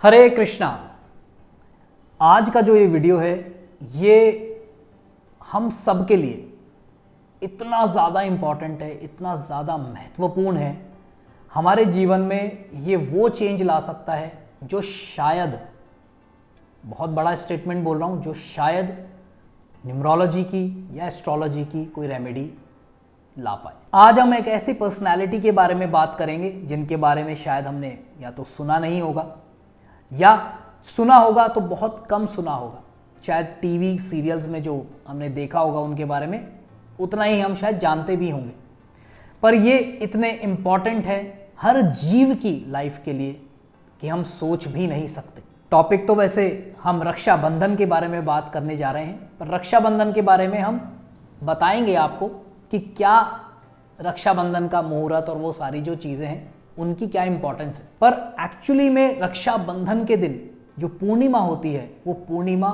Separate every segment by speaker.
Speaker 1: हरे कृष्णा। आज का जो ये वीडियो है ये हम सब के लिए इतना ज़्यादा इम्पॉर्टेंट है, इतना ज़्यादा महत्वपूर्ण है। हमारे जीवन में ये वो चेंज ला सकता है जो शायद, बहुत बड़ा स्टेटमेंट बोल रहा हूँ, जो शायद न्यूमरोलॉजी की या एस्ट्रोलॉजी की कोई रेमेडी ला पाए। आज हम एक ऐसी पर्सनालिटी के बारे में बात करेंगे जिनके बारे में शायद हमने या तो सुना नहीं होगा या सुना होगा तो बहुत कम सुना होगा। शायद टीवी सीरियल्स में जो हमने देखा होगा उनके बारे में उतना ही हम शायद जानते भी होंगे, पर ये इतने इम्पॉर्टेंट है हर जीव की लाइफ के लिए कि हम सोच भी नहीं सकते। टॉपिक तो वैसे हम रक्षाबंधन के बारे में बात करने जा रहे हैं, पर रक्षाबंधन के बारे में हम बताएंगे आपको कि क्या रक्षाबंधन का मुहूर्त और वो सारी जो चीज़ें हैं उनकी क्या इंपॉर्टेंस है। पर एक्चुअली में रक्षाबंधन के दिन जो पूर्णिमा होती है वो पूर्णिमा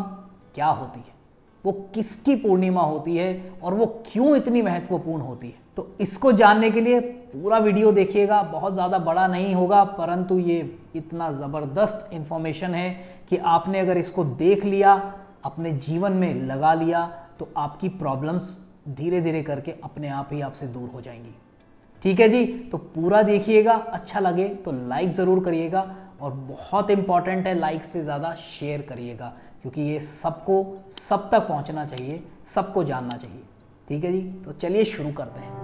Speaker 1: क्या होती है, वो किसकी पूर्णिमा होती है और वो क्यों इतनी महत्वपूर्ण होती है। तो इसको जानने के लिए पूरा वीडियो देखिएगा। बहुत ज़्यादा बड़ा नहीं होगा, परंतु ये इतना ज़बरदस्त इंफॉर्मेशन है कि आपने अगर इसको देख लिया, अपने जीवन में लगा लिया, तो आपकी प्रॉब्लम्स धीरे धीरे करके अपने आप ही आपसे दूर हो जाएंगी। ठीक है जी, तो पूरा देखिएगा। अच्छा लगे तो लाइक ज़रूर करिएगा और बहुत इंपॉर्टेंट है, लाइक से ज़्यादा शेयर करिएगा, क्योंकि ये सबको सब तक पहुंचना चाहिए, सबको जानना चाहिए। ठीक है जी, तो चलिए शुरू करते हैं।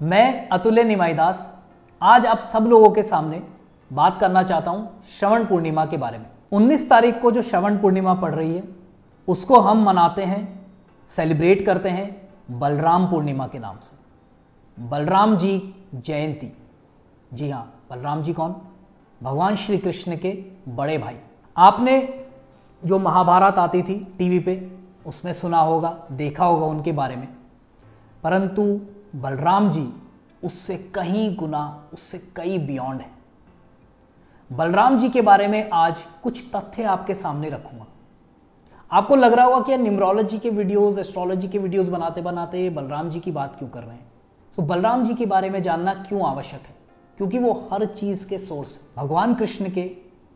Speaker 1: मैं अतुल्य निमाईदास आज आप सब लोगों के सामने बात करना चाहता हूं श्रवण पूर्णिमा के बारे में। 19 तारीख को जो श्रवण पूर्णिमा पड़ रही है उसको हम मनाते हैं, सेलिब्रेट करते हैं बलराम पूर्णिमा के नाम से, बलराम जी जयंती। जी हाँ, बलराम जी कौन? भगवान श्री कृष्ण के बड़े भाई। आपने जो महाभारत आती थी टीवी पे उसमें सुना होगा, देखा होगा उनके बारे में, परंतु बलराम जी उससे कहीं गुना, उससे कई बियॉन्ड है। बलराम जी के बारे में आज कुछ तथ्य आपके सामने रखूंगा। आपको लग रहा होगा कि न्यूमरोलॉजी के वीडियोस, एस्ट्रोलॉजी के वीडियोस बनाते बनाते बलराम जी की बात क्यों कर रहे हैं। सो बलराम जी के बारे में जानना क्यों आवश्यक है? क्योंकि वो हर चीज़ के सोर्स है। भगवान कृष्ण के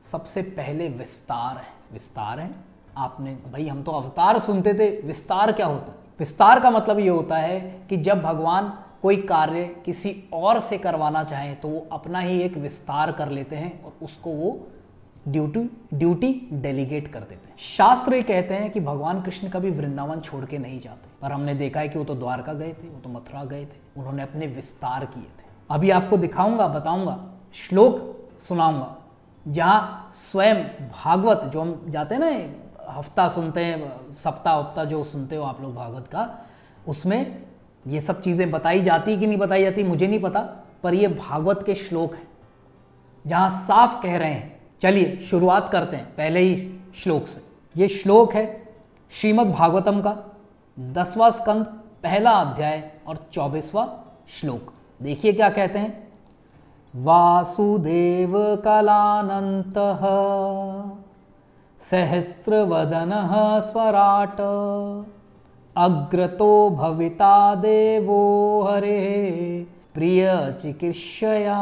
Speaker 1: सबसे पहले विस्तार है। विस्तार है, आपने भाई, हम तो अवतार सुनते थे, विस्तार क्या होता है? विस्तार का मतलब ये होता है कि जब भगवान कोई कार्य किसी और से करवाना चाहें तो वो अपना ही एक विस्तार कर लेते हैं और उसको वो ड्यूटी डेलीगेट कर देते हैं। शास्त्र ये कहते हैं कि भगवान कृष्ण कभी वृंदावन छोड़ के नहीं जाते, पर हमने देखा है कि वो तो द्वारका गए थे, वो तो मथुरा गए थे, उन्होंने अपने विस्तार किए थे। अभी आपको दिखाऊंगा, बताऊंगा, श्लोक सुनाऊंगा जहाँ स्वयं भागवत, जो हम जाते हैं ना हफ्ता सुनते हैं, सप्ताह हफ्ता जो सुनते हो आप लोग भागवत का, उसमें ये सब चीज़ें बताई जाती कि नहीं बताई जाती मुझे नहीं पता, पर ये भागवत के श्लोक हैं जहाँ साफ कह रहे हैं। चलिए शुरुआत करते हैं पहले ही श्लोक से। ये श्लोक है श्रीमद् भागवतम का 10वां स्कंद, पहला अध्याय और 24वां श्लोक। देखिए क्या कहते हैं। वासुदेव कलानन्तः सहस्रवदनः स्वराट अग्रतो भविता देवो हरे प्रिय चिकित्सया।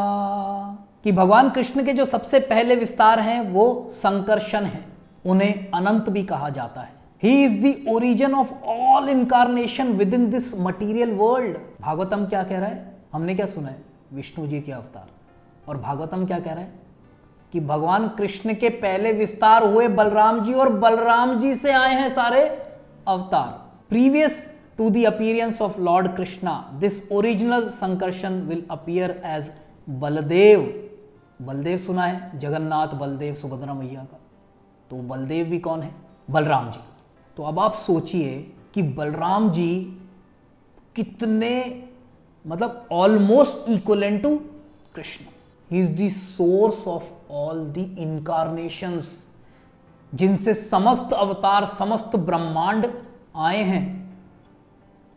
Speaker 1: कि भगवान कृष्ण के जो सबसे पहले विस्तार हैं वो संकर्षण हैं, उन्हें अनंत भी कहा जाता है। ही is the origin of all incarnation with in this material world. Bhagavatam क्या कह रहा है? हमने क्या सुना है? विष्णु जी के अवतार। और भागवतम क्या कह रहा है? कि भगवान कृष्ण के पहले विस्तार हुए बलराम जी और बलराम जी से आए हैं सारे अवतार। Previous to the appearance of Lord Krishna, this original Sankarshan will appear as Baldev. Baldev सुना है, जगन्नाथ बलदेव सुभद्रा मैया का, तो बलदेव भी कौन है? बलराम जी। तो अब आप सोचिए कि बलराम जी कितने, मतलब almost equivalent to Krishna. He is the source of all the incarnations, जिनसे समस्त अवतार, समस्त ब्रह्मांड आए हैं।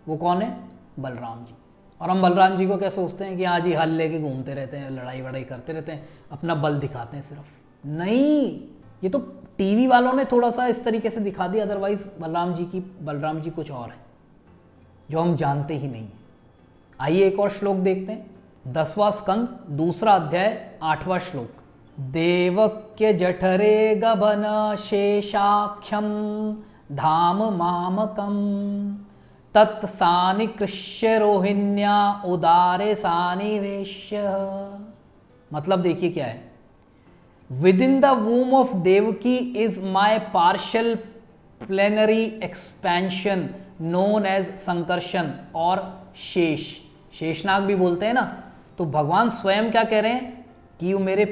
Speaker 1: वो कौन है? बलराम जी। और हम बलराम जी को क्या सोचते हैं कि आज ही हल लेके घूमते रहते हैं, लड़ाई वड़ाई करते रहते हैं, अपना बल दिखाते हैं सिर्फ। नहीं, ये तो टीवी वालों ने थोड़ा सा इस तरीके से दिखा दिया, अदरवाइज बलराम जी कुछ और है जो हम जानते ही नहीं। आइए एक और श्लोक देखते हैं। 10वां स्कंद 2रा अध्याय 8वां श्लोक। देवक्य जठरे गबन शेषाख्यम धाम मामकम तत्सानि कृष्य रोहिण्या उदारे सानिवेश्य। मतलब देखिए क्या है, within the womb of Devaki is my partial plenary expansion known as Sankarshan और शेष, शेषनाग भी बोलते हैं ना। तो भगवान स्वयं क्या कह रहे हैं कि वो मेरे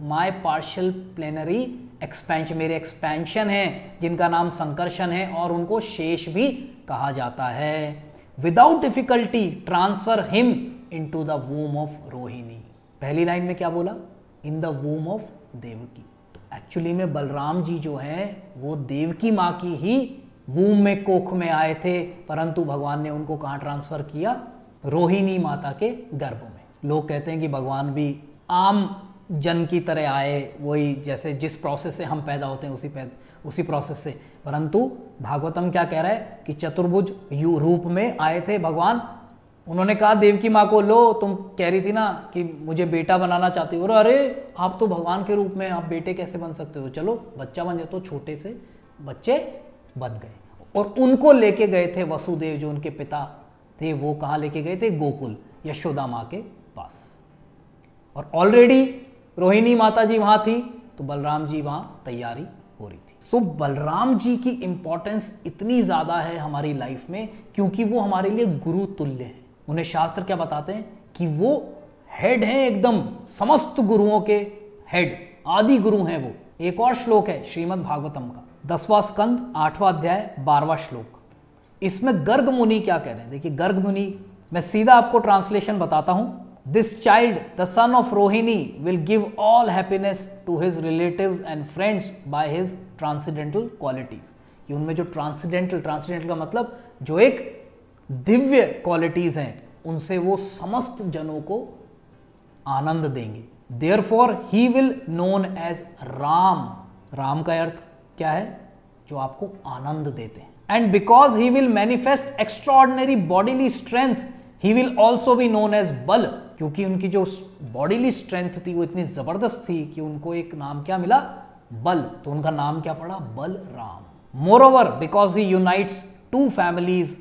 Speaker 1: माई पार्शियल प्लेनरी एक्सपेंशन, मेरे एक्सपेंशन हैं जिनका नाम संकर्षण है और उनको शेष भी कहा जाता है। Without difficulty transfer him into the womb of Rohini. पहली लाइन में क्या बोला, in the womb of Devaki. तो एक्चुअली में बलराम जी जो हैं वो देवकी माँ की ही वूम में, कोख में आए थे, परंतु भगवान ने उनको कहाँ ट्रांसफर किया, रोहिणी माता के गर्भ में। लोग कहते हैं कि भगवान भी आम जन की तरह आए, वही जैसे जिस प्रोसेस से हम पैदा होते हैं उसी प्रोसेस से, परंतु भागवतम क्या कह रहा है कि चतुर्भुज रूप में आए थे भगवान। उन्होंने कहा देवकी माँ को, लो तुम कह रही थी ना कि मुझे बेटा बनाना चाहती हो, अरे आप तो भगवान के रूप में, आप बेटे कैसे बन सकते हो, चलो बच्चा बन जाए। तो छोटे से बच्चे बन गए और उनको लेके गए थे वसुदेव जो उनके पिता थे, वो कहाँ लेके गए थे, गोकुल, यशोदा माँ के पास। और ऑलरेडी रोहिणी माता जी वहाँ थी तो बलराम जी वहाँ तैयारी हो रही थी। सो बलराम जी की इंपॉर्टेंस इतनी ज़्यादा है हमारी लाइफ में क्योंकि वो हमारे लिए गुरु तुल्य है। उन्हें शास्त्र क्या बताते हैं कि वो हेड हैं, एकदम समस्त गुरुओं के हेड, आदि गुरु हैं वो। एक और श्लोक है श्रीमद् भागवतम का 10वां स्कंद 8वां अध्याय 12वां श्लोक। इसमें गर्ग मुनि क्या कह रहे हैं, देखिए गर्ग मुनि, मैं सीधा आपको ट्रांसलेशन बताता हूं। This child the son of Rohini will give all happiness to his relatives and friends by his transcendental qualities. कि उनमें जो ट्रांसेंडेंटल का मतलब जो एक दिव्य क्वालिटीज हैं, उनसे वो समस्त जनों को आनंद देंगे। Therefore he will known as Ram. Ram का अर्थ क्या है, जो आपको आनंद देते हैं। And because he will manifest extraordinary bodily strength he will also be known as Bal. क्योंकि उनकी जो बॉडीली स्ट्रेंथ थी वो इतनी जबरदस्त थी कि उनको एक नाम क्या मिला, बल, तो उनका नाम क्या पड़ा, Balram. Moreover because he unites two families,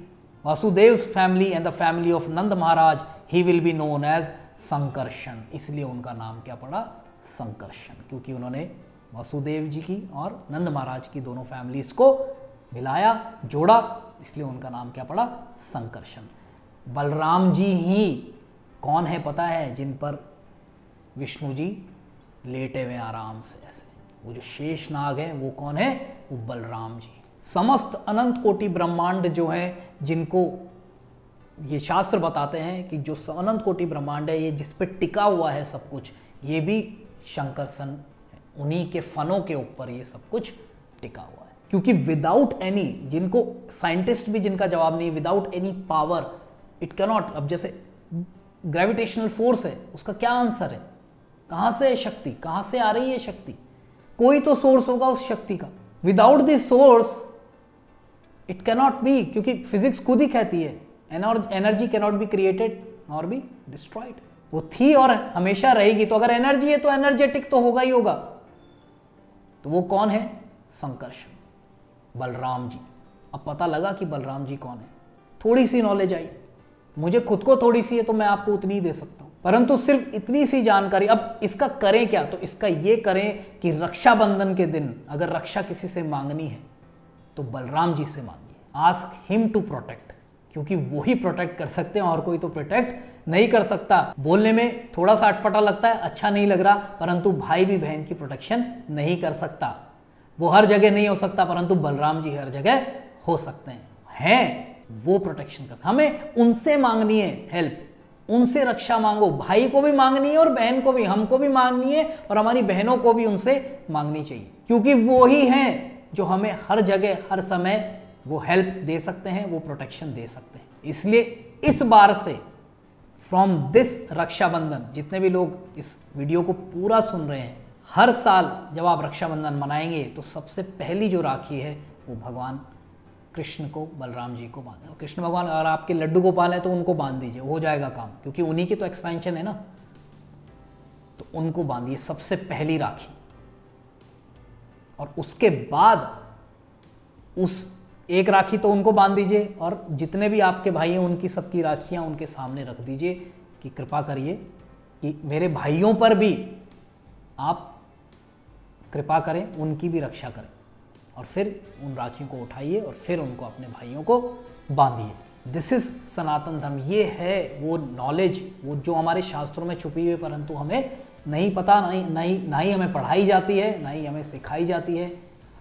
Speaker 1: Vasudev's family and the family of Nand Maharaj, he will be known as Sankarshan. इसलिए उनका नाम क्या पड़ा, संकर्षण, क्योंकि उन्होंने वसुदेव जी की और नंद महाराज की दोनों फैमिलीज को मिलाया, जोड़ा, इसलिए उनका नाम क्या पड़ा, संकर्षण। बलराम जी ही कौन है पता है, जिन पर विष्णु जी लेटे हुए आराम से ऐसे, वो जो शेष नाग है वो कौन है, वो बलराम जी। समस्त अनंत कोटि ब्रह्मांड जो है, जिनको ये शास्त्र बताते हैं कि जो अनंत कोटि ब्रह्मांड है ये जिस पे टिका हुआ है सब कुछ, ये भी शंकरसन, उन्हीं के फनों के ऊपर ये सब कुछ टिका हुआ है। क्योंकि विदाउट एनी, जिनको साइंटिस्ट भी जिनका जवाब नहीं, without any power it cannot. अब जैसे ग्रेविटेशनल फोर्स है, उसका क्या आंसर है, कहाँ से है शक्ति, कहाँ से आ रही है शक्ति, कोई तो सोर्स होगा उस शक्ति का। Without this source it cannot be, क्योंकि फिजिक्स खुद ही कहती है एनर्जी कैनॉट बी क्रिएटेड और बी डिस्ट्रॉयड। वो थी और हमेशा रहेगी। तो अगर एनर्जी है तो एनर्जेटिक तो होगा ही होगा। तो वो कौन है, संकर्षण, बलराम जी। अब पता लगा कि बलराम जी कौन है, थोड़ी सी नॉलेज आई, मुझे खुद को थोड़ी सी है तो मैं आपको उतनी ही दे सकता हूं, परंतु सिर्फ इतनी सी जानकारी। अब इसका करें क्या, तो इसका ये करें कि रक्षाबंधन के दिन अगर रक्षा किसी से मांगनी है तो बलराम जी से मांगिए, आस्क हिम टू प्रोटेक्ट, क्योंकि वो ही प्रोटेक्ट कर सकते हैं और कोई तो प्रोटेक्ट नहीं कर सकता। बोलने में थोड़ा सा अटपटा लगता है, अच्छा नहीं लग रहा, परंतु भाई भी बहन की प्रोटेक्शन नहीं कर सकता। वो हर जगह नहीं हो सकता, परंतु बलराम जी हर जगह हो सकते हैं, वो प्रोटेक्शन कर सकते। हमें उनसे मांगनी है हेल्प, उनसे रक्षा मांगो। भाई को भी मांगनी है और बहन को भी, हमको भी मांगनी है और हमारी बहनों को भी उनसे मांगनी चाहिए, क्योंकि वो ही हैं जो हमें हर जगह हर समय वो हेल्प दे सकते हैं, वो प्रोटेक्शन दे सकते हैं। इसलिए इस बार से फ्रॉम दिस रक्षाबंधन, जितने भी लोग इस वीडियो को पूरा सुन रहे हैं, हर साल जब आप रक्षाबंधन मनाएंगे तो सबसे पहली जो राखी है वो भगवान कृष्ण को बलराम जी को बांधे। कृष्ण भगवान अगर आपके लड्डू गोपाल है तो उनको बांध दीजिए, हो जाएगा काम, क्योंकि उन्हीं की तो एक्सपेंशन है ना, तो उनको बांधिए सबसे पहली राखी। और उसके बाद उस एक राखी तो उनको बांध दीजिए, और जितने भी आपके भाई हैं उनकी सबकी राखियां उनके सामने रख दीजिए कि कृपा करिए कि मेरे भाइयों पर भी आप कृपा करें, उनकी भी रक्षा करें। और फिर उन राखियों को उठाइए और फिर उनको अपने भाइयों को बांधिए। दिस इज सनातन धर्म। ये है वो नॉलेज, वो जो हमारे शास्त्रों में छुपी हुई है, परंतु हमें नहीं पता, ना ही हमें पढ़ाई जाती है, ना ही हमें सिखाई जाती है।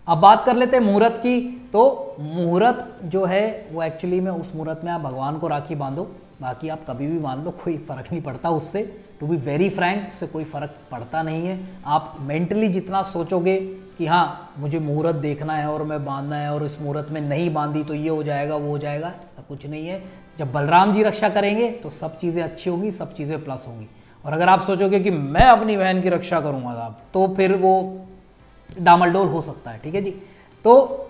Speaker 1: अब बात कर लेते हैं मुहूर्त की। तो मुहूर्त जो है वो एक्चुअली में, उस मुहूर्त में आप भगवान को राखी बांधो, बाकी आप कभी भी बांध लो, कोई फ़र्क नहीं पड़ता उससे। टू बी वेरी फ्रैंक, उससे कोई फ़र्क पड़ता नहीं है। आप मेंटली जितना सोचोगे कि हाँ मुझे मुहूर्त देखना है और मैं बांधना है, और इस मुहूर्त में नहीं बांधी तो ये हो जाएगा वो हो जाएगा, ऐसा कुछ नहीं है। जब बलराम जी रक्षा करेंगे तो सब चीज़ें अच्छी होंगी, सब चीज़ें प्लस होंगी। और अगर आप सोचोगे कि मैं अपनी बहन की रक्षा करूँगा साहब, तो फिर वो डामाडोल हो सकता है। ठीक है जी। तो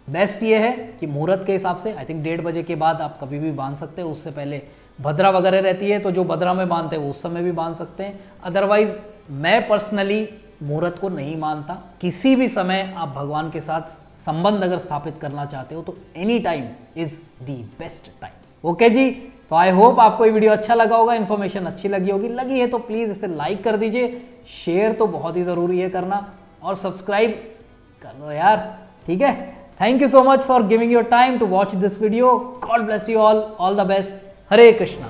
Speaker 1: बेस्ट ये है कि मुहूर्त के हिसाब से आई थिंक 1:30 बजे के बाद आप कभी भी बांध सकते हो। उससे पहले भद्रा वगैरह रहती है, तो जो भद्रा में बांधते हैं वो उस समय भी बांध सकते हैं। अदरवाइज मैं पर्सनली मुहूर्त को नहीं मानता। किसी भी समय आप भगवान के साथ संबंध अगर स्थापित करना चाहते हो तो any time is the best time. Okay जी। तो आई होप आपको ये वीडियो अच्छा लगा होगा, इन्फॉर्मेशन अच्छी लगी होगी। लगी है तो प्लीज़ इसे लाइक कर दीजिए, शेयर तो बहुत ही ज़रूरी है करना, और सब्सक्राइब कर दो यार। ठीक है। Thank you so much for giving your time to watch this video. God bless you all the best. Hare Krishna.